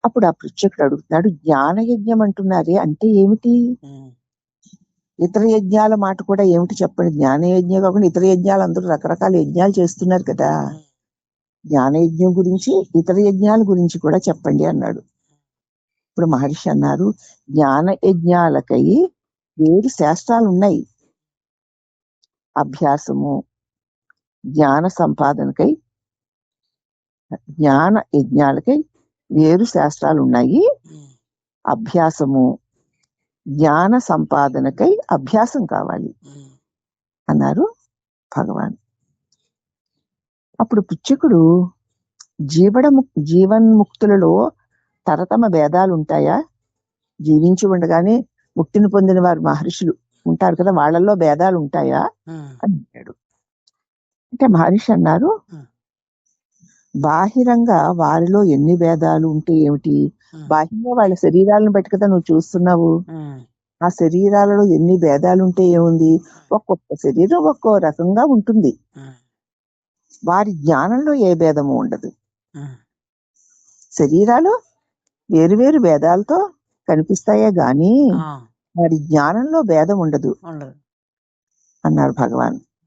అప్పుడు ఆ పృచ్ఛకుడు అడుగుతున్నాడు, జ్ఞాన యజ్ఞం అంటున్నారే అంటే ఏమిటి? ఇతర యజ్ఞాల మాట కూడా ఏమిటి చెప్పండి. జ్ఞాన యజ్ఞం కాకుండా ఇతర యజ్ఞాలు అందరూ రకరకాల యజ్ఞాలు చేస్తున్నారు కదా, జ్ఞాన యజ్ఞం గురించి ఇతర యజ్ఞాల గురించి కూడా చెప్పండి అన్నాడు. ఇప్పుడు మహర్షి అన్నారు, జ్ఞాన యజ్ఞాలకై 7 శాస్త్రాలు ఉన్నాయి. అభ్యాసము, జ్ఞాన సంపాదనకై, జ్ఞాన యజ్ఞాలకై 7 శాస్త్రాలు ఉన్నాయి. అభ్యాసము, జ్ఞాన సంపాదనకై అభ్యాసం కావాలి అన్నారు భగవాన్. అప్పుడు పిచ్చకుడు, జీవన్ముక్తులలో తరతమ భేదాలు ఉంటాయా? జీవించి ఉండగానే ముక్తిని పొందిన వారు మహర్షులు ఉంటారు కదా, వాళ్ళల్లో భేదాలు ఉంటాయా అని అన్నాడు. అంటే మహర్షి అన్నారు, బాహిరంగా వారిలో ఎన్ని భేదాలు ఉంటే ఏమిటి, బాహ్యంగా వాళ్ళ శరీరాలను బట్టి కదా నువ్వు చూస్తున్నావు. ఆ శరీరాలలో ఎన్ని భేదాలు ఉంటే ఏముంది, ఒక్కొక్క శరీరం ఒక్కో రకంగా ఉంటుంది. వారి జ్ఞానంలో ఏ భేదము ఉండదు. శరీరాలు వేరువేరు భేదాలతో కనిపిస్తాయే గాని వారి జ్ఞానంలో భేదం ఉండదు అన్నారు భగవాన్.